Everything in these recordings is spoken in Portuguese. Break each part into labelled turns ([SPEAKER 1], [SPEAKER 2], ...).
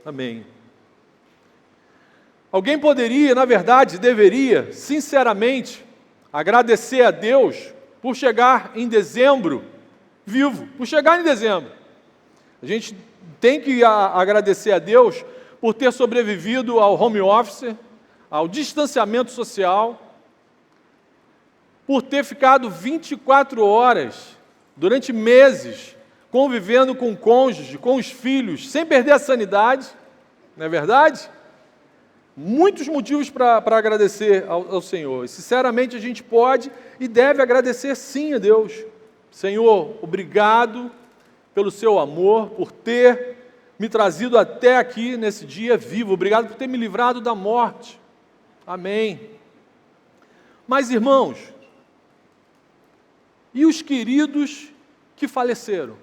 [SPEAKER 1] Amém. Alguém poderia, na verdade, deveria, sinceramente, agradecer a Deus por chegar em dezembro vivo, por chegar em dezembro. A gente tem que agradecer a Deus por ter sobrevivido ao home office, ao distanciamento social, por ter ficado 24 horas, durante meses, convivendo com o cônjuge, com os filhos, sem perder a sanidade, não é verdade? Muitos motivos para agradecer ao Senhor. E, sinceramente, a gente pode e deve agradecer sim a Deus. Senhor, obrigado pelo seu amor, por ter me trazido até aqui nesse dia vivo. Obrigado por ter me livrado da morte. Amém. Mas, irmãos, e os queridos que faleceram?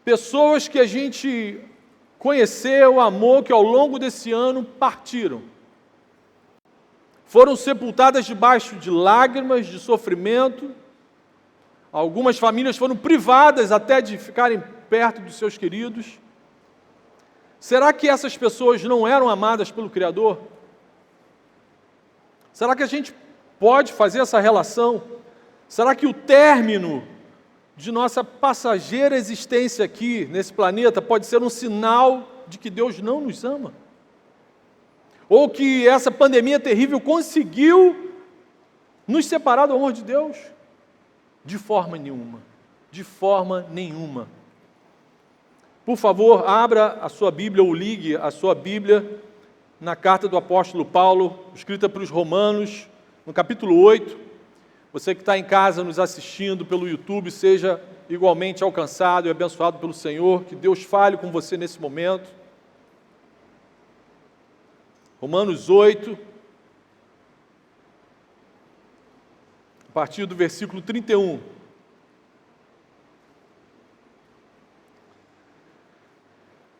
[SPEAKER 1] Pessoas que a gente conheceu, amou, que ao longo desse ano partiram. Foram sepultadas debaixo de lágrimas, de sofrimento. Algumas famílias foram privadas até de ficarem perto dos seus queridos. Será que essas pessoas não eram amadas pelo Criador? Será que a gente pode fazer essa relação? Será que o término de nossa passageira existência aqui, nesse planeta, pode ser um sinal de que Deus não nos ama? Ou que essa pandemia terrível conseguiu nos separar do amor de Deus? De forma nenhuma. De forma nenhuma. Por favor, abra a sua Bíblia ou ligue a sua Bíblia na carta do apóstolo Paulo, escrita para os Romanos, no capítulo 8. Você que está em casa nos assistindo pelo YouTube, seja igualmente alcançado e abençoado pelo Senhor, que Deus fale com você nesse momento. Romanos 8, a partir do versículo 31.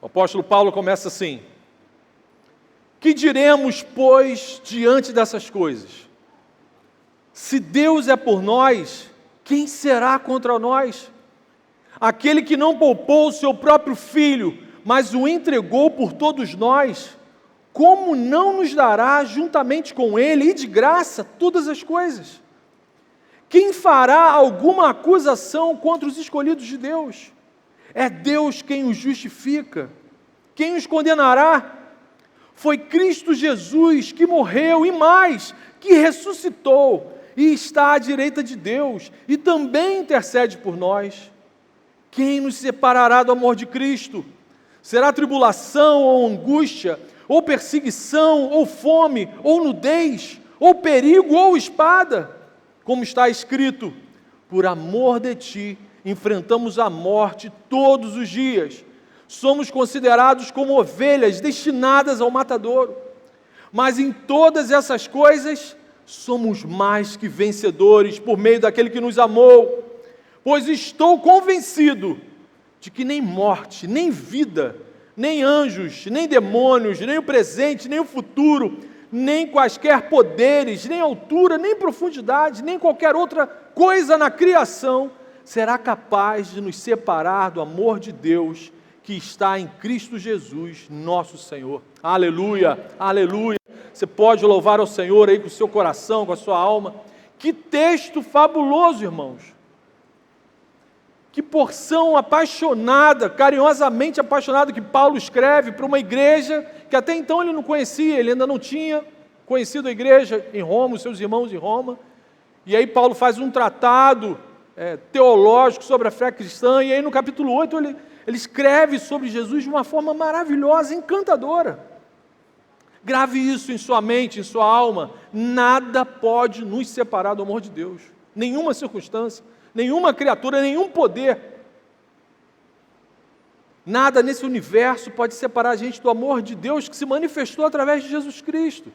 [SPEAKER 1] O apóstolo Paulo começa assim: que diremos, pois, diante dessas coisas? Se Deus é por nós, quem será contra nós? Aquele que não poupou o seu próprio filho, mas o entregou por todos nós, como não nos dará juntamente com ele e de graça todas as coisas? Quem fará alguma acusação contra os escolhidos de Deus? É Deus quem os justifica. Quem os condenará? Foi Cristo Jesus que morreu e mais, que ressuscitou e está à direita de Deus e também intercede por nós. Quem nos separará do amor de Cristo? Será tribulação ou angústia, ou perseguição, ou fome, ou nudez, ou perigo, ou espada? Como está escrito: por amor de ti enfrentamos a morte todos os dias. Somos considerados como ovelhas destinadas ao matadouro. Mas em todas essas coisas somos mais que vencedores por meio daquele que nos amou. Pois estou convencido de que nem morte, nem vida, nem anjos, nem demônios, nem o presente, nem o futuro, nem quaisquer poderes, nem altura, nem profundidade, nem qualquer outra coisa na criação será capaz de nos separar do amor de Deus que está em Cristo Jesus, nosso Senhor. Aleluia, aleluia. Você pode louvar ao Senhor aí com o seu coração, com a sua alma. Que texto fabuloso, irmãos. Que porção apaixonada, carinhosamente apaixonada que Paulo escreve para uma igreja que até então ele não conhecia, ele ainda não tinha conhecido a igreja em Roma, os seus irmãos em Roma. E aí Paulo faz um tratado teológico sobre a fé cristã, e aí no capítulo 8 ele escreve sobre Jesus de uma forma maravilhosa, encantadora. Grave isso em sua mente, em sua alma. Nada pode nos separar do amor de Deus. Nenhuma circunstância, nenhuma criatura, nenhum poder. Nada nesse universo pode separar a gente do amor de Deus que se manifestou através de Jesus Cristo.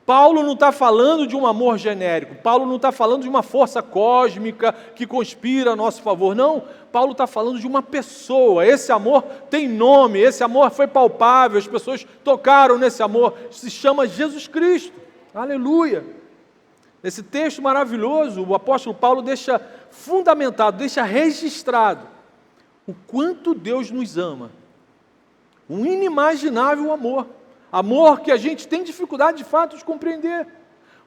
[SPEAKER 1] Paulo não está falando de um amor genérico, Paulo não está falando de uma força cósmica que conspira a nosso favor, não. Paulo está falando de uma pessoa. Esse amor tem nome, esse amor foi palpável, as pessoas tocaram nesse amor, se chama Jesus Cristo. Aleluia! Nesse texto maravilhoso, o apóstolo Paulo deixa fundamentado, deixa registrado o quanto Deus nos ama, Um inimaginável amor. Amor que a gente tem dificuldade de fato de compreender.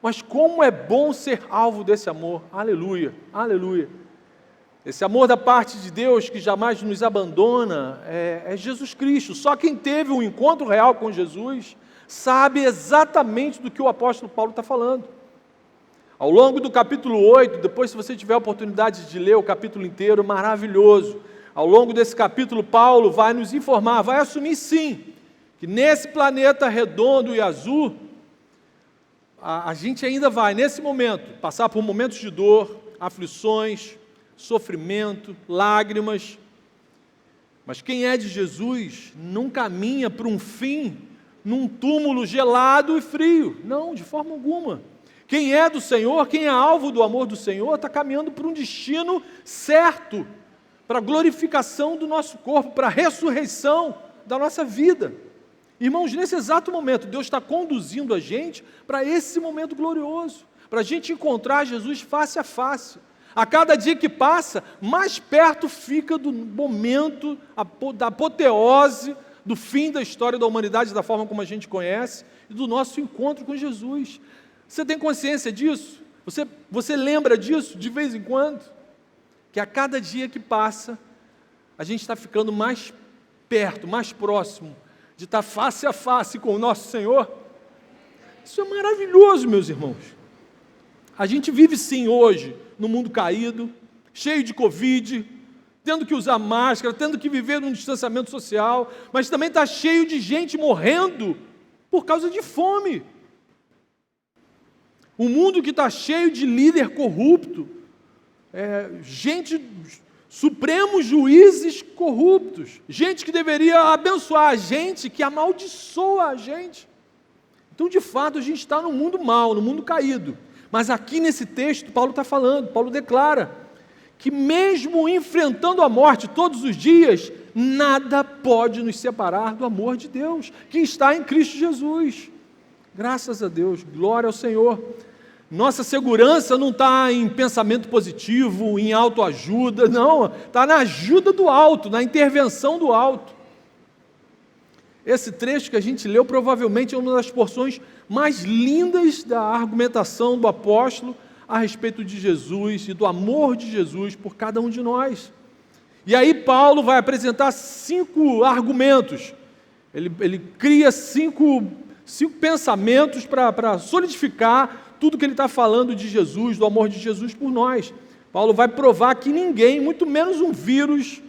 [SPEAKER 1] Mas como é bom ser alvo desse amor. Aleluia, aleluia. Esse amor da parte de Deus que jamais nos abandona é Jesus Cristo. Só quem teve um encontro real com Jesus sabe exatamente do que o apóstolo Paulo está falando. Ao longo do capítulo 8, depois se você tiver a oportunidade de ler o capítulo inteiro, maravilhoso. Ao longo desse capítulo, Paulo vai nos informar, vai assumir sim, que nesse planeta redondo e azul, a gente ainda vai, nesse momento, passar por momentos de dor, aflições, sofrimento, lágrimas. Mas quem é de Jesus não caminha para um fim num túmulo gelado e frio. Não, de forma alguma. Quem é do Senhor, quem é alvo do amor do Senhor, está caminhando para um destino certo, para a glorificação do nosso corpo, para a ressurreição da nossa vida. Irmãos, nesse exato momento, Deus está conduzindo a gente para esse momento glorioso, para a gente encontrar Jesus face a face. A cada dia que passa, mais perto fica do momento, da apoteose, do fim da história da humanidade, da forma como a gente conhece, e do nosso encontro com Jesus. Você tem consciência disso? Você lembra disso de vez em quando? Que a cada dia que passa, a gente está ficando mais perto, mais próximo, de estar face a face com o nosso Senhor. Isso é maravilhoso, meus irmãos. A gente vive sim hoje, no mundo caído, cheio de Covid, tendo que usar máscara, tendo que viver num distanciamento social, mas também está cheio de gente morrendo por causa de fome. Um mundo que está cheio de líder corrupto, supremos juízes corruptos, gente que deveria abençoar a gente, que amaldiçoa a gente. Então, de fato, a gente está no mundo mau, no mundo caído. Mas aqui nesse texto, Paulo está falando, Paulo declara que mesmo enfrentando a morte todos os dias, nada pode nos separar do amor de Deus, que está em Cristo Jesus. Graças a Deus, glória ao Senhor. Nossa segurança não está em pensamento positivo, em autoajuda, não, está na ajuda do alto, na intervenção do alto. Esse trecho que a gente leu provavelmente é uma das porções mais lindas da argumentação do apóstolo a respeito de Jesus e do amor de Jesus por cada um de nós. E aí Paulo vai apresentar 5 argumentos, ele cria 5 pensamentos para solidificar tudo que ele está falando de Jesus, do amor de Jesus por nós. Paulo vai provar que ninguém, muito menos um vírus,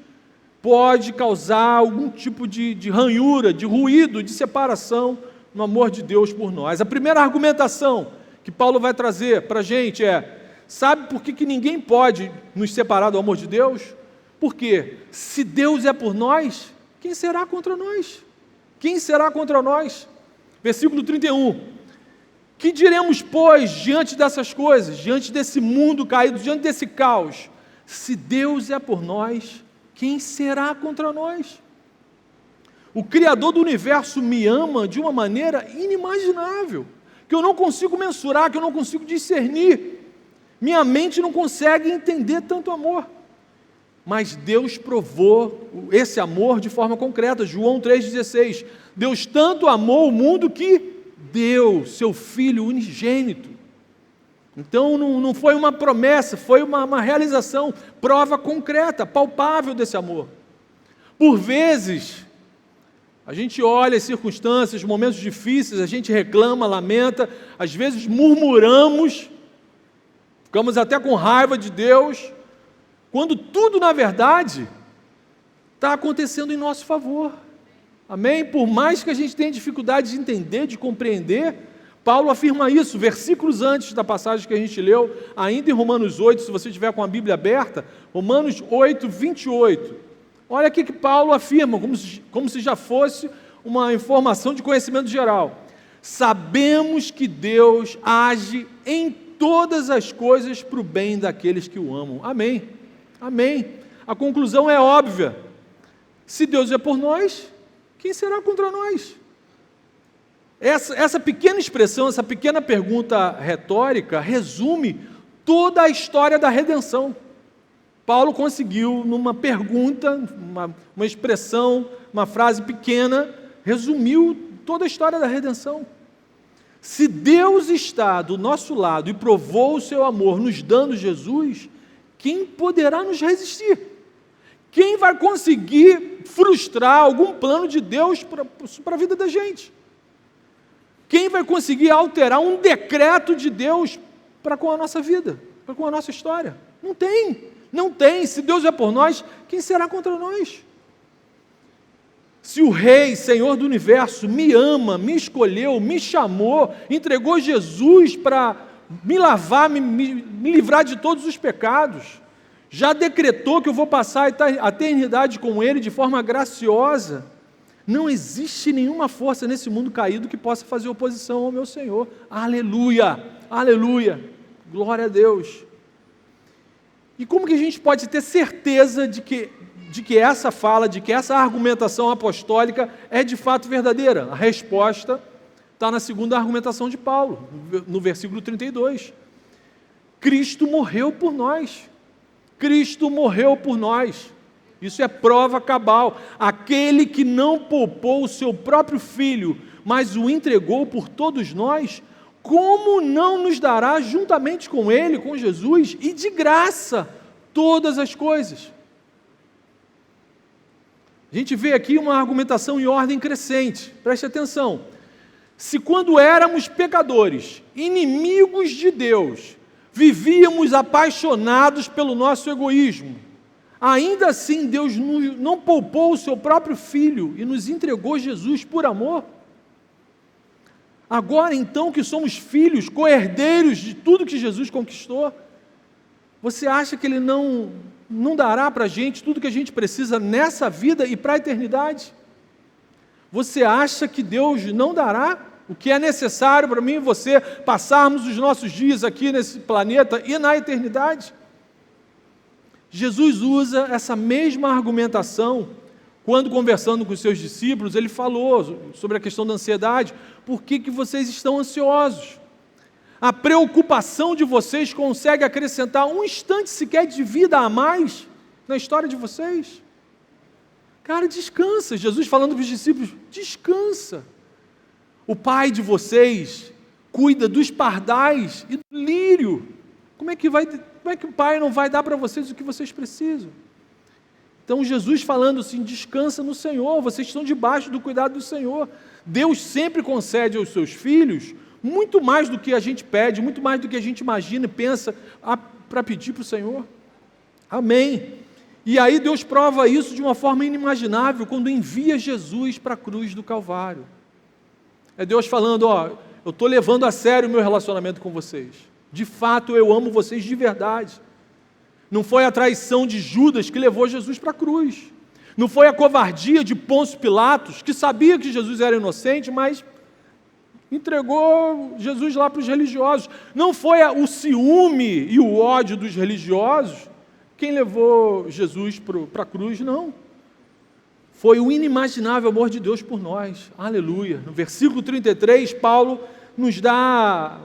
[SPEAKER 1] pode causar algum tipo de ranhura, de ruído, de separação no amor de Deus por nós. A primeira argumentação que Paulo vai trazer para a gente sabe por que ninguém pode nos separar do amor de Deus? Porque se Deus é por nós, quem será contra nós? Quem será contra nós? Versículo 31. Que diremos, pois, diante dessas coisas, diante desse mundo caído, diante desse caos? Se Deus é por nós, quem será contra nós? O Criador do universo me ama de uma maneira inimaginável, que eu não consigo mensurar, que eu não consigo discernir. Minha mente não consegue entender tanto amor. Mas Deus provou esse amor de forma concreta. João 3,16. Deus tanto amou o mundo que deu seu Filho unigênito. Então não foi uma promessa, foi uma realização, prova concreta, palpável desse amor. Por vezes, a gente olha as circunstâncias, momentos difíceis, a gente reclama, lamenta, às vezes murmuramos, ficamos até com raiva de Deus, quando tudo, na verdade, está acontecendo em nosso favor. Amém? Por mais que a gente tenha dificuldade de entender, de compreender, Paulo afirma isso, versículos antes da passagem que a gente leu, ainda em Romanos 8, se você tiver com a Bíblia aberta, Romanos 8, 28. Olha aqui que Paulo afirma, como se já fosse uma informação de conhecimento geral. Sabemos que Deus age em todas as coisas para o bem daqueles que o amam. Amém. Amém. A conclusão é óbvia. Se Deus é por nós, quem será contra nós? Essa pequena expressão, essa pequena pergunta retórica resume toda a história da redenção. Paulo conseguiu, numa pergunta, uma expressão, uma frase pequena, resumiu toda a história da redenção. Se Deus está do nosso lado e provou o seu amor nos dando Jesus, quem poderá nos resistir? Quem vai conseguir frustrar algum plano de Deus para a vida da gente? Quem vai conseguir alterar um decreto de Deus para com a nossa vida, para com a nossa história? Não tem, não tem. Se Deus é por nós, quem será contra nós? Se o Rei, Senhor do Universo, me ama, me escolheu, me chamou, entregou Jesus para me lavar, me livrar de todos os pecados, já decretou que eu vou passar a eternidade com Ele de forma graciosa, não existe nenhuma força nesse mundo caído que possa fazer oposição ao meu Senhor. Aleluia, aleluia, glória a Deus. E como que a gente pode ter certeza de que essa fala, de que essa argumentação apostólica é de fato verdadeira? A resposta está na segunda argumentação de Paulo, no versículo 32. Cristo morreu por nós. Cristo morreu por nós. Isso é prova cabal. Aquele que não poupou o seu próprio Filho, mas o entregou por todos nós, como não nos dará juntamente com Ele, com Jesus, e de graça, todas as coisas? A gente vê aqui uma argumentação em ordem crescente. Preste atenção. Se quando éramos pecadores, inimigos de Deus, vivíamos apaixonados pelo nosso egoísmo, ainda assim Deus não poupou o seu próprio Filho e nos entregou Jesus por amor? Agora então que somos filhos, co-herdeiros de tudo que Jesus conquistou, você acha que Ele não dará para a gente tudo que a gente precisa nessa vida e para a eternidade? Você acha que Deus não dará o que é necessário para mim e você passarmos os nossos dias aqui nesse planeta e na eternidade? Jesus usa essa mesma argumentação quando conversando com os seus discípulos. Ele falou sobre a questão da ansiedade. Por que vocês estão ansiosos? A preocupação de vocês consegue acrescentar um instante sequer de vida a mais na história de vocês? Cara, descansa. Jesus falando para os discípulos, descansa. O Pai de vocês cuida dos pardais e do lírio. Como é que o Pai não vai dar para vocês o que vocês precisam? Então Jesus falando assim, descansa no Senhor, vocês estão debaixo do cuidado do Senhor. Deus sempre concede aos seus filhos muito mais do que a gente pede, muito mais do que a gente imagina e pensa para pedir para o Senhor. Amém. E aí Deus prova isso de uma forma inimaginável quando envia Jesus para a cruz do Calvário. É Deus falando, eu estou levando a sério o meu relacionamento com vocês. De fato, eu amo vocês de verdade. Não foi a traição de Judas que levou Jesus para a cruz. Não foi a covardia de Pôncio Pilatos, que sabia que Jesus era inocente, mas entregou Jesus lá para os religiosos. Não foi o ciúme e o ódio dos religiosos quem levou Jesus para a cruz, não. Foi o inimaginável amor de Deus por nós. Aleluia. No versículo 33, Paulo nos dá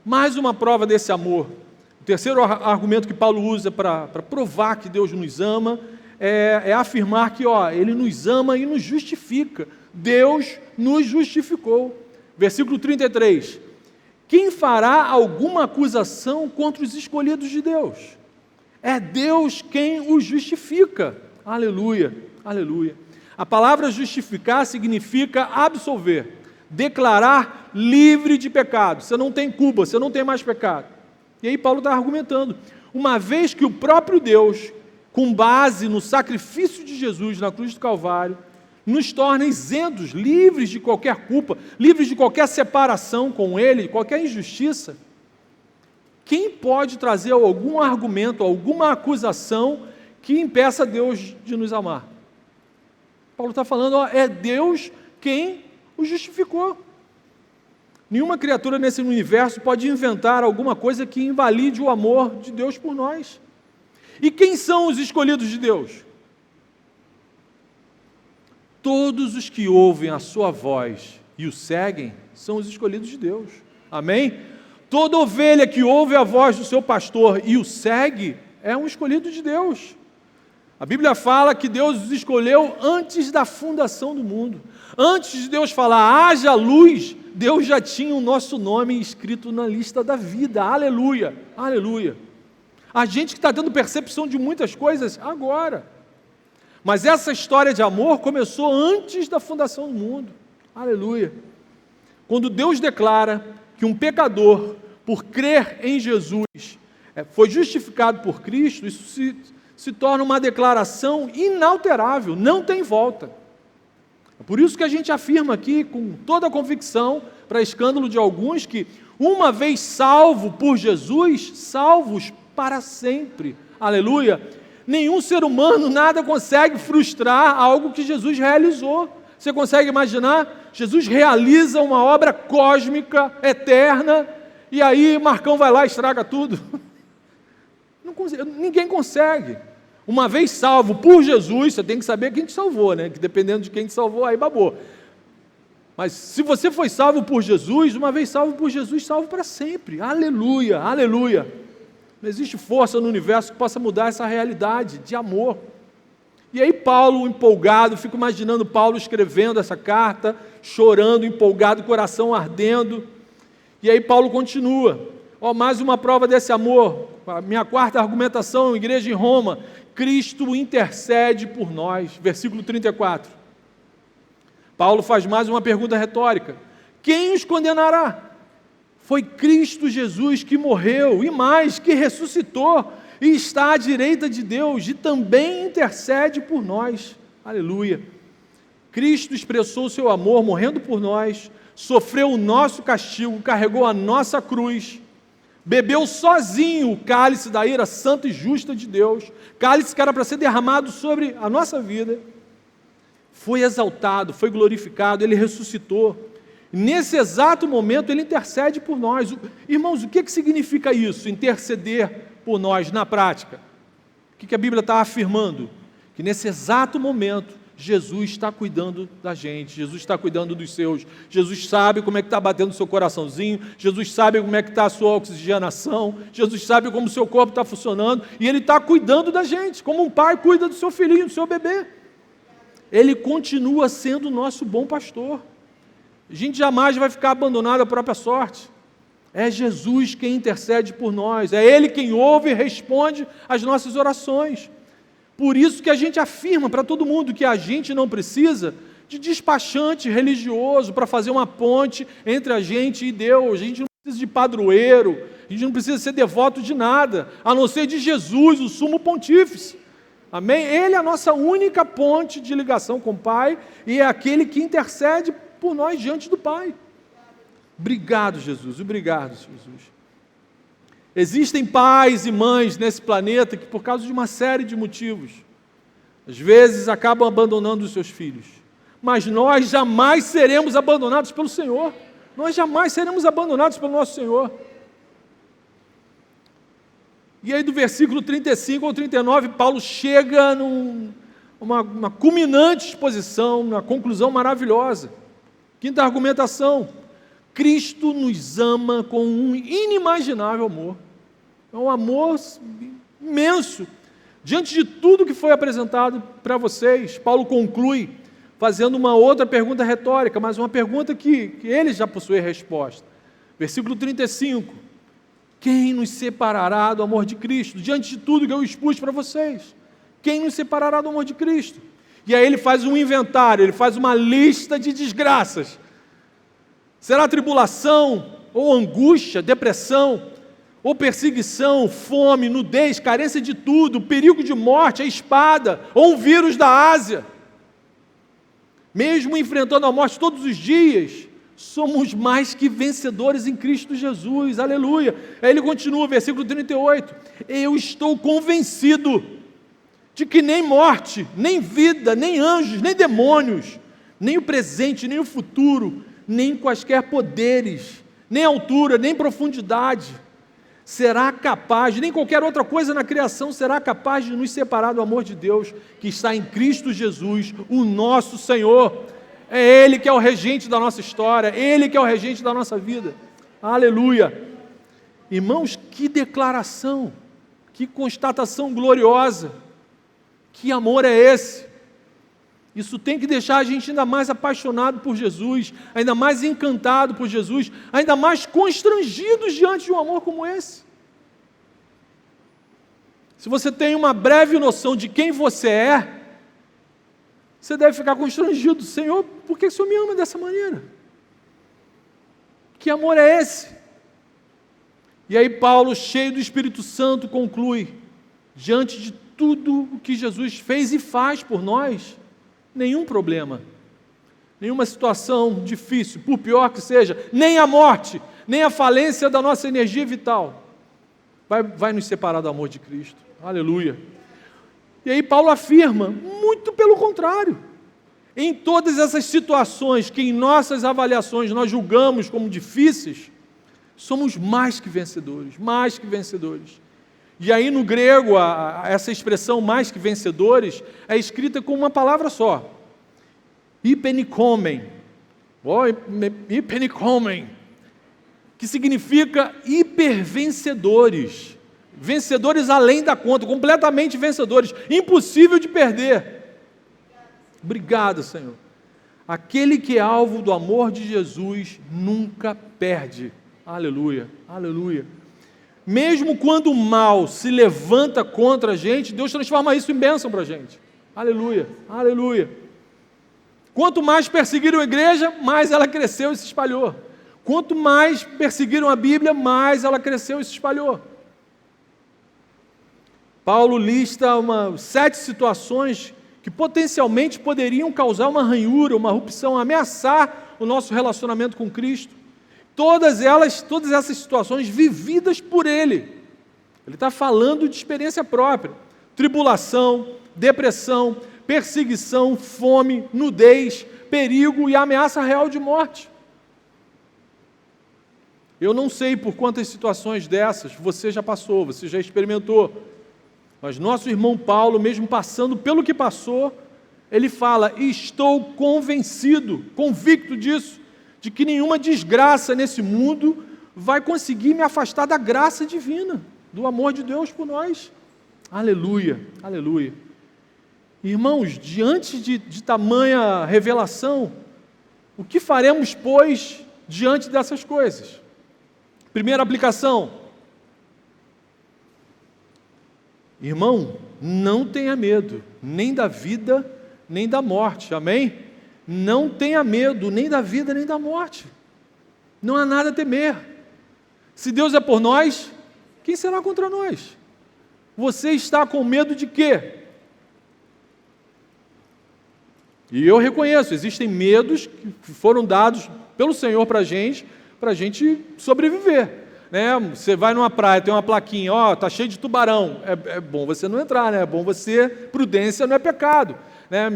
[SPEAKER 1] mais uma prova desse amor. O terceiro argumento que Paulo usa para provar que Deus nos ama é afirmar que Ele nos ama e nos justifica. Deus nos justificou. Versículo 33. Quem fará alguma acusação contra os escolhidos de Deus? É Deus quem os justifica. Aleluia, aleluia. A palavra justificar significa absolver, declarar livre de pecado. Você não tem culpa, você não tem mais pecado. E aí Paulo está argumentando, uma vez que o próprio Deus, com base no sacrifício de Jesus na cruz do Calvário, nos torna isentos, livres de qualquer culpa, livres de qualquer separação com Ele, qualquer injustiça, quem pode trazer algum argumento, alguma acusação que impeça Deus de nos amar? Paulo está falando, é Deus quem o justificou. Nenhuma criatura nesse universo pode inventar alguma coisa que invalide o amor de Deus por nós. E quem são os escolhidos de Deus? Todos os que ouvem a sua voz e o seguem são os escolhidos de Deus. Amém? Toda ovelha que ouve a voz do seu pastor e o segue é um escolhido de Deus. A Bíblia fala que Deus os escolheu antes da fundação do mundo. Antes de Deus falar, haja luz, Deus já tinha o nosso nome escrito na lista da vida. Aleluia, aleluia. A gente que está tendo percepção de muitas coisas agora. Mas essa história de amor começou antes da fundação do mundo. Aleluia. Quando Deus declara que um pecador, por crer em Jesus, foi justificado por Cristo, isso se torna uma declaração inalterável, não tem volta. É por isso que a gente afirma aqui, com toda a convicção, para escândalo de alguns, que uma vez salvo por Jesus, salvos para sempre. Aleluia. Nenhum ser humano, nada consegue frustrar algo que Jesus realizou. Você consegue imaginar? Jesus realiza uma obra cósmica, eterna, e aí Marcão vai lá e estraga tudo. Ninguém consegue. Uma vez salvo por Jesus, você tem que saber quem te salvou, né? Que dependendo de quem te salvou, aí babou. Mas se você foi salvo por Jesus, uma vez salvo por Jesus, salvo para sempre. Aleluia, aleluia. Não existe força no universo que possa mudar essa realidade de amor. E aí Paulo, empolgado, fico imaginando Paulo escrevendo essa carta, chorando, empolgado, coração ardendo. E aí Paulo continua. Mais uma prova desse amor. A minha quarta argumentação, igreja em Roma. Cristo intercede por nós. Versículo 34. Paulo faz mais uma pergunta retórica. Quem os condenará? Foi Cristo Jesus que morreu, e mais, que ressuscitou, e está à direita de Deus, e também intercede por nós. Aleluia. Cristo expressou o seu amor, morrendo por nós, sofreu o nosso castigo, carregou a nossa cruz, bebeu sozinho o cálice da ira santa e justa de Deus, cálice que era para ser derramado sobre a nossa vida, foi exaltado, foi glorificado, Ele ressuscitou. Nesse exato momento, Ele intercede por nós. Irmãos, o que significa isso, interceder por nós na prática? O que a Bíblia está afirmando? Que nesse exato momento, Jesus está cuidando da gente, Jesus está cuidando dos seus, Jesus sabe como é que está batendo o seu coraçãozinho, Jesus sabe como é que está a sua oxigenação, Jesus sabe como o seu corpo está funcionando, e Ele está cuidando da gente, como um pai cuida do seu filhinho, do seu bebê. Ele continua sendo o nosso bom pastor. A gente jamais vai ficar abandonado à própria sorte. É Jesus quem intercede por nós, é Ele quem ouve e responde às nossas orações. Por isso que a gente afirma para todo mundo que a gente não precisa de despachante religioso para fazer uma ponte entre a gente e Deus. A gente não precisa de padroeiro, a gente não precisa ser devoto de nada, a não ser de Jesus, o sumo pontífice. Amém? Ele é a nossa única ponte de ligação com o Pai e é aquele que intercede por nós diante do Pai. Obrigado, Jesus, obrigado, Jesus. Existem pais e mães nesse planeta que, por causa de uma série de motivos, às vezes acabam abandonando os seus filhos. Mas nós jamais seremos abandonados pelo Senhor. Nós jamais seremos abandonados pelo nosso Senhor. E aí do versículo 35 ao 39, Paulo chega numa culminante exposição, uma conclusão maravilhosa. Quinta argumentação. Cristo nos ama com um inimaginável amor. É um amor imenso. Diante de tudo que foi apresentado para vocês, Paulo conclui fazendo uma outra pergunta retórica, mas uma pergunta que ele já possui a resposta. Versículo 35. Quem nos separará do amor de Cristo? Diante de tudo que eu expus para vocês. Quem nos separará do amor de Cristo? E aí ele faz um inventário, ele faz uma lista de desgraças. Será tribulação, ou angústia, depressão, ou perseguição, fome, nudez, carência de tudo, perigo de morte, a espada, ou um vírus da Ásia. Mesmo enfrentando a morte todos os dias, somos mais que vencedores em Cristo Jesus, aleluia. Aí ele continua, versículo 38, eu estou convencido de que nem morte, nem vida, nem anjos, nem demônios, nem o presente, nem o futuro, nem quaisquer poderes, nem altura, nem profundidade, será capaz, nem qualquer outra coisa na criação será capaz de nos separar do amor de Deus, que está em Cristo Jesus, o nosso Senhor. É Ele que é o regente da nossa história, Ele que é o regente da nossa vida. Aleluia. Irmãos, que declaração Que constatação gloriosa! Que amor é esse? Isso tem que deixar a gente ainda mais apaixonado por Jesus, ainda mais encantado por Jesus, ainda mais constrangidos diante de um amor como esse. Se você tem uma breve noção de quem você é, você deve ficar constrangido. Senhor, por que o Senhor me ama dessa maneira? Que amor é esse? E aí Paulo, cheio do Espírito Santo, conclui, diante de tudo o que Jesus fez e faz por nós, nenhum problema, nenhuma situação difícil, por pior que seja, nem a morte, nem a falência da nossa energia vital, vai nos separar do amor de Cristo. Aleluia. E aí Paulo afirma, muito pelo contrário, em todas essas situações que em nossas avaliações nós julgamos como difíceis, somos mais que vencedores, mais que vencedores. E aí no grego, essa expressão mais que vencedores é escrita com uma palavra só, hipenikomen, hipenikomen, que significa hipervencedores, vencedores além da conta, completamente vencedores, impossível de perder. Obrigado, Senhor. Aquele que é alvo do amor de Jesus nunca perde. Aleluia, aleluia. Mesmo quando o mal se levanta contra a gente, Deus transforma isso em bênção para a gente. Aleluia, aleluia. Quanto mais perseguiram a igreja, mais ela cresceu e se espalhou. Quanto mais perseguiram a Bíblia, mais ela cresceu e se espalhou. Paulo lista 7 situações que potencialmente poderiam causar uma ranhura, uma rupção, ameaçar o nosso relacionamento com Cristo. Todas essas situações vividas por Ele. Ele está falando de experiência própria. Tribulação, depressão, perseguição, fome, nudez, perigo e ameaça real de morte. Eu não sei por quantas situações dessas você já passou, você já experimentou. Mas nosso irmão Paulo, mesmo passando pelo que passou, ele fala, estou convencido, convicto disso, de que nenhuma desgraça nesse mundo vai conseguir me afastar da graça divina, do amor de Deus por nós. Aleluia, aleluia. Irmãos, diante de tamanha revelação, o que faremos, pois, diante dessas coisas? Primeira aplicação. Irmão, não tenha medo, nem da vida, nem da morte, amém? Não tenha medo, nem da vida, nem da morte. Não há nada a temer. Se Deus é por nós, quem será contra nós? Você está com medo de quê? E eu reconheço, existem medos que foram dados pelo Senhor para a gente sobreviver. Né? Você vai numa praia, tem uma plaquinha, está cheio de tubarão, é bom você não entrar, né? É bom você, prudência não é pecado, né?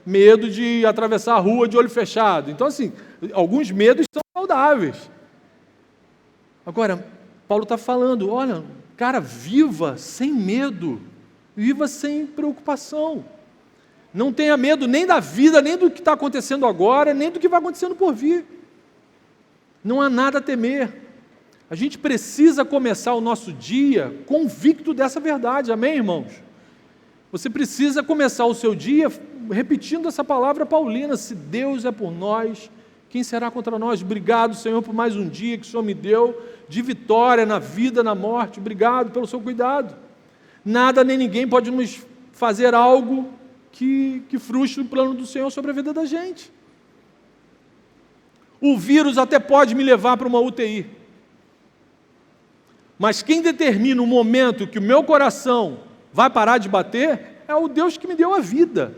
[SPEAKER 1] Medo de atravessar a rua de olho fechado. Então, assim, alguns medos são saudáveis. Agora, Paulo está falando, olha, cara, viva sem medo, viva sem preocupação. Não tenha medo nem da vida, nem do que está acontecendo agora, nem do que vai acontecendo por vir. Não há nada a temer. A gente precisa começar o nosso dia convicto dessa verdade, amém, irmãos? Você precisa começar o seu dia repetindo essa palavra paulina, se Deus é por nós, quem será contra nós? Obrigado, Senhor, por mais um dia que o Senhor me deu, de vitória na vida, na morte, obrigado pelo seu cuidado. Nada nem ninguém pode nos fazer algo que frustre o plano do Senhor sobre a vida da gente. O vírus até pode me levar para uma UTI, mas quem determina o momento que o meu coração vai parar de bater é o Deus que me deu a vida.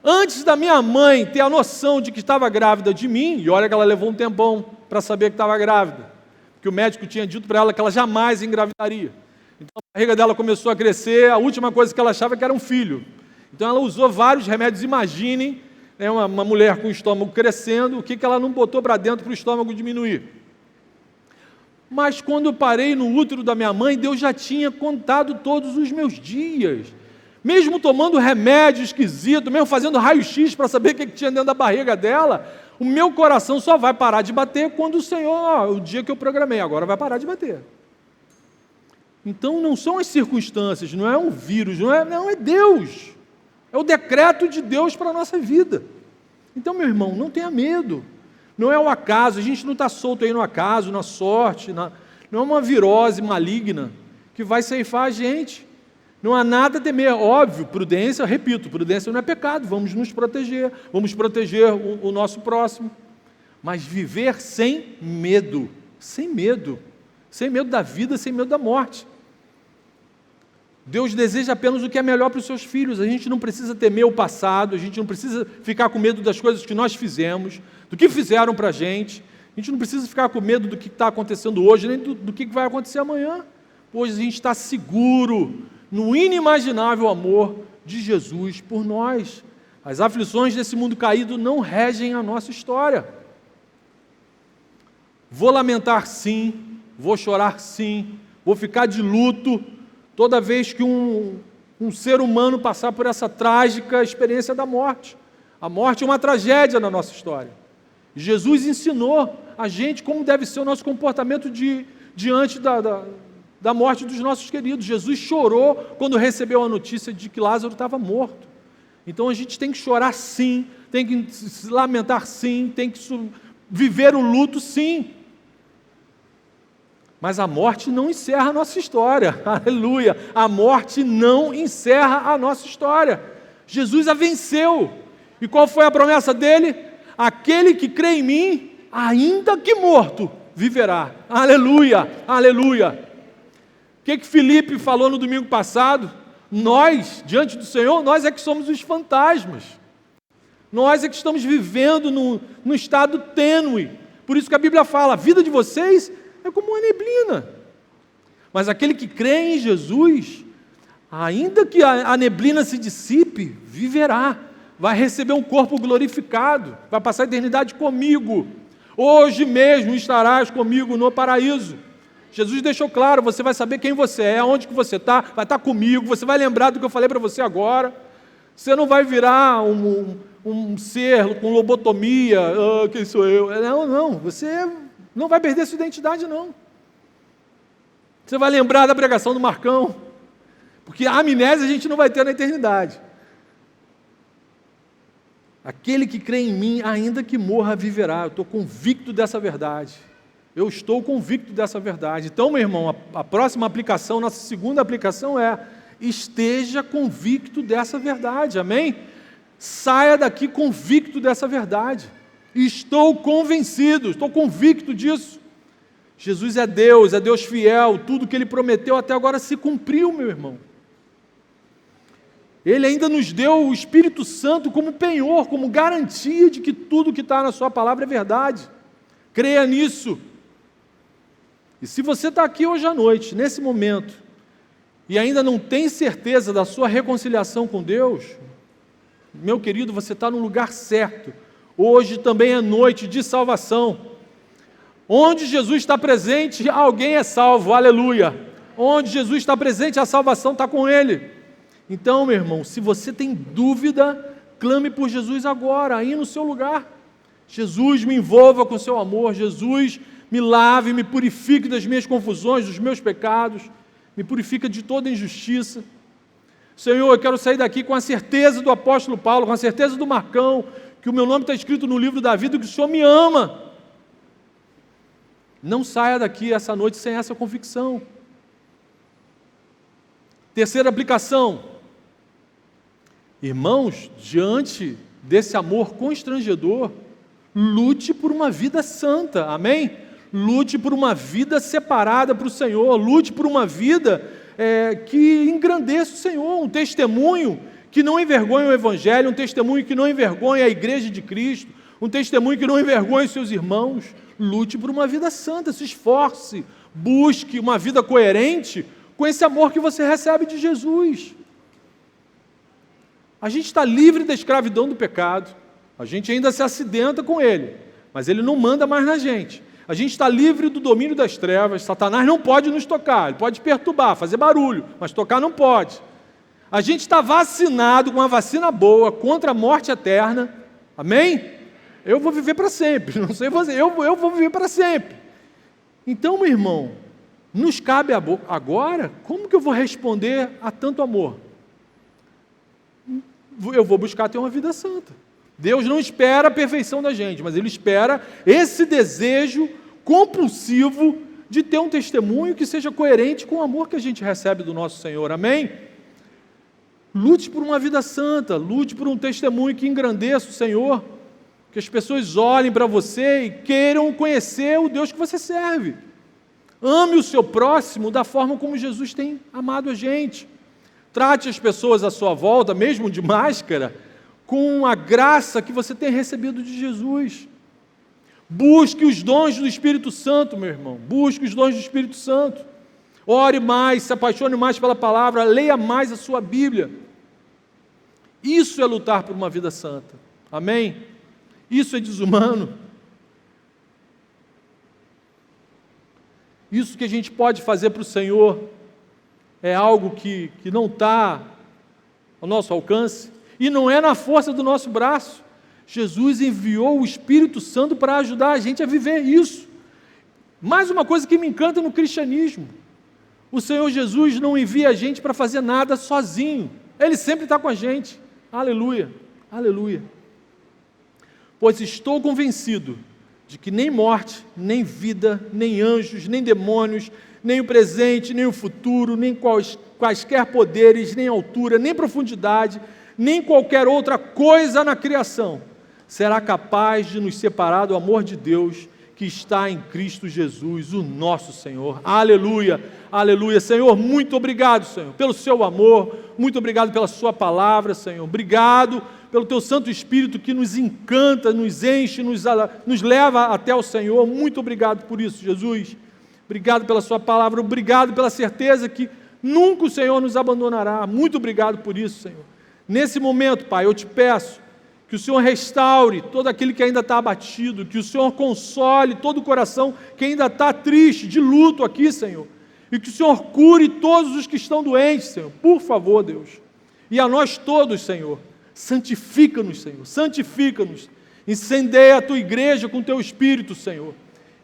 [SPEAKER 1] Antes da minha mãe ter a noção de que estava grávida de mim, e olha que ela levou um tempão para saber que estava grávida, porque o médico tinha dito para ela que ela jamais engravidaria. Então a barriga dela começou a crescer, a última coisa que ela achava que era um filho. Então ela usou vários remédios, imaginem, né, uma mulher com o estômago crescendo, o que ela não botou para dentro para o estômago diminuir. Mas quando eu parei no útero da minha mãe, Deus já tinha contado todos os meus dias. Mesmo tomando remédio esquisito, mesmo fazendo raio-x para saber o que tinha dentro da barriga dela, o meu coração só vai parar de bater quando o Senhor, o dia que eu programei, agora vai parar de bater. Então não são as circunstâncias, não é um vírus, não, é Deus. É o decreto de Deus para a nossa vida. Então, meu irmão, não tenha medo. Não é o acaso, a gente não está solto aí no acaso, na sorte, não é uma virose maligna que vai ceifar a gente. Não há nada a temer. Óbvio, prudência, repito, prudência não é pecado, vamos nos proteger, vamos proteger o nosso próximo. Mas viver sem medo da vida, sem medo da morte. Deus deseja apenas o que é melhor para os seus filhos. A gente não precisa temer o passado, a gente não precisa ficar com medo das coisas que nós fizemos, do que fizeram para a gente não precisa ficar com medo do que está acontecendo hoje, nem do que vai acontecer amanhã. Pois a gente está seguro no inimaginável amor de Jesus por nós. As aflições desse mundo caído não regem a nossa história. Vou lamentar sim, vou chorar sim, vou ficar de luto toda vez que um ser humano passar por essa trágica experiência da morte. A morte é uma tragédia na nossa história. Jesus ensinou a gente como deve ser o nosso comportamento diante da morte dos nossos queridos. Jesus chorou quando recebeu a notícia de que Lázaro estava morto. Então a gente tem que chorar sim, tem que se lamentar sim, tem que viver o luto sim. Mas a morte não encerra a nossa história, aleluia, a morte não encerra a nossa história, Jesus a venceu, e qual foi a promessa dele? Aquele que crê em mim, ainda que morto, viverá, aleluia, aleluia. O que Filipe falou no domingo passado? Nós, diante do Senhor, nós é que somos os fantasmas, nós é que estamos vivendo num estado tênue, por isso que a Bíblia fala, a vida de vocês é como uma neblina, mas aquele que crê em Jesus, ainda que a neblina se dissipe, viverá, vai receber um corpo glorificado, vai passar a eternidade comigo, hoje mesmo estarás comigo no paraíso. Jesus deixou claro, você vai saber quem você é, onde que você está, vai estar comigo, você vai lembrar do que eu falei para você agora, você não vai virar um ser com lobotomia, quem sou eu? Não, você não vai perder sua identidade, não. Você vai lembrar da pregação do Marcão, porque a amnésia a gente não vai ter na eternidade. Aquele que crê em mim, ainda que morra, viverá. Eu estou convicto dessa verdade. Eu estou convicto dessa verdade. Então, meu irmão, a próxima aplicação, nossa segunda aplicação é: esteja convicto dessa verdade, amém? Saia daqui convicto dessa verdade. Estou convencido, estou convicto disso. Jesus é Deus fiel, tudo que Ele prometeu até agora se cumpriu, meu irmão. Ele ainda nos deu o Espírito Santo como penhor, como garantia de que tudo que está na sua palavra é verdade. Creia nisso. E se você está aqui hoje à noite, nesse momento, e ainda não tem certeza da sua reconciliação com Deus, meu querido, você está no lugar certo. Hoje também é noite de salvação. Onde Jesus está presente, alguém é salvo, aleluia. Onde Jesus está presente, a salvação está com Ele. Então, meu irmão, se você tem dúvida, clame por Jesus agora, aí no seu lugar. Jesus, me envolva com seu amor. Jesus, me lave, me purifique das minhas confusões, dos meus pecados, me purifica de toda injustiça. Senhor, eu quero sair daqui com a certeza do apóstolo Paulo, com a certeza do Marcão, que o meu nome está escrito no livro da vida, que o Senhor me ama. Não saia daqui essa noite sem essa convicção. Terceira aplicação. Irmãos, diante desse amor constrangedor, lute por uma vida santa, amém? Lute por uma vida separada para o Senhor, lute por uma vida que engrandeça o Senhor, um testemunho que não envergonhe o Evangelho, um testemunho que não envergonhe a Igreja de Cristo, um testemunho que não envergonhe seus irmãos. Lute por uma vida santa, se esforce, busque uma vida coerente com esse amor que você recebe de Jesus. A gente está livre da escravidão do pecado, a gente ainda se acidenta com ele, mas ele não manda mais na gente. A gente está livre do domínio das trevas, Satanás não pode nos tocar, ele pode perturbar, fazer barulho, mas tocar não pode. A gente está vacinado com uma vacina boa contra a morte eterna, amém? Eu vou viver para sempre, não sei você, eu vou viver para sempre. Então, meu irmão, nos cabe agora, como que eu vou responder a tanto amor? Eu vou buscar ter uma vida santa. Deus não espera a perfeição da gente, mas Ele espera esse desejo compulsivo de ter um testemunho que seja coerente com o amor que a gente recebe do nosso Senhor, amém? Lute por uma vida santa, lute por um testemunho que engrandeça o Senhor, que as pessoas olhem para você e queiram conhecer o Deus que você serve. Ame o seu próximo da forma como Jesus tem amado a gente. Trate as pessoas à sua volta, mesmo de máscara, com a graça que você tem recebido de Jesus. Busque os dons do Espírito Santo, meu irmão. Busque os dons do Espírito Santo. Ore mais, se apaixone mais pela palavra, leia mais a sua Bíblia. Isso é lutar por uma vida santa. Amém? Isso é desumano. Isso que a gente pode fazer para o Senhor é algo que não está ao nosso alcance e não é na força do nosso braço. Jesus enviou o Espírito Santo para ajudar a gente a viver isso. Mais uma coisa que me encanta no cristianismo: o Senhor Jesus não envia a gente para fazer nada sozinho. Ele sempre está com a gente. Aleluia, aleluia. Pois estou convencido de que nem morte, nem vida, nem anjos, nem demônios, nem o presente, nem o futuro, nem quaisquer poderes, nem altura, nem profundidade, nem qualquer outra coisa na criação será capaz de nos separar do amor de Deus que está em Cristo Jesus, o nosso Senhor. Aleluia, aleluia. Senhor, muito obrigado, Senhor, pelo seu amor, muito obrigado pela sua palavra, Senhor. Obrigado pelo teu Santo Espírito que nos encanta, nos enche, nos leva até o Senhor. Muito obrigado por isso, Jesus. Obrigado pela sua palavra, obrigado pela certeza que nunca o Senhor nos abandonará. Muito obrigado por isso, Senhor. Nesse momento, Pai, eu te peço que o Senhor restaure todo aquele que ainda está abatido, que o Senhor console todo o coração que ainda está triste, de luto aqui, Senhor, e que o Senhor cure todos os que estão doentes, Senhor, por favor, Deus. E a nós todos, Senhor, santifica-nos, Senhor, santifica-nos, incendeia a tua igreja com o teu Espírito, Senhor,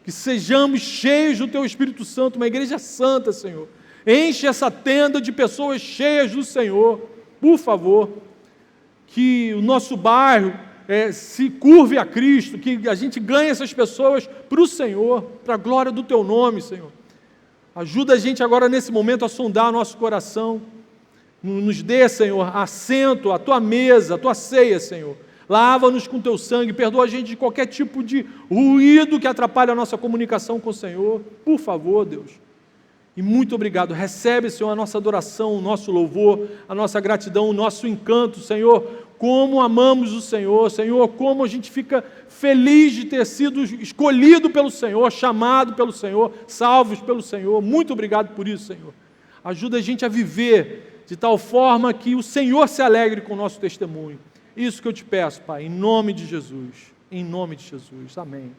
[SPEAKER 1] que sejamos cheios do teu Espírito Santo, uma igreja santa, Senhor. Enche essa tenda de pessoas cheias do Senhor, por favor. Que o nosso bairro se curve a Cristo, que a gente ganhe essas pessoas para o Senhor, para a glória do teu nome, Senhor. Ajuda a gente agora nesse momento a sondar nosso coração. Nos dê, Senhor, assento, a tua mesa, a tua ceia, Senhor. Lava-nos com teu sangue, perdoa a gente de qualquer tipo de ruído que atrapalhe a nossa comunicação com o Senhor. Por favor, Deus. E muito obrigado. Recebe, Senhor, a nossa adoração, o nosso louvor, a nossa gratidão, o nosso encanto, Senhor. Como amamos o Senhor, Senhor, como a gente fica feliz de ter sido escolhido pelo Senhor, chamado pelo Senhor, salvos pelo Senhor. Muito obrigado por isso, Senhor. Ajuda a gente a viver de tal forma que o Senhor se alegre com o nosso testemunho. Isso que eu te peço, Pai, em nome de Jesus. Em nome de Jesus. Amém.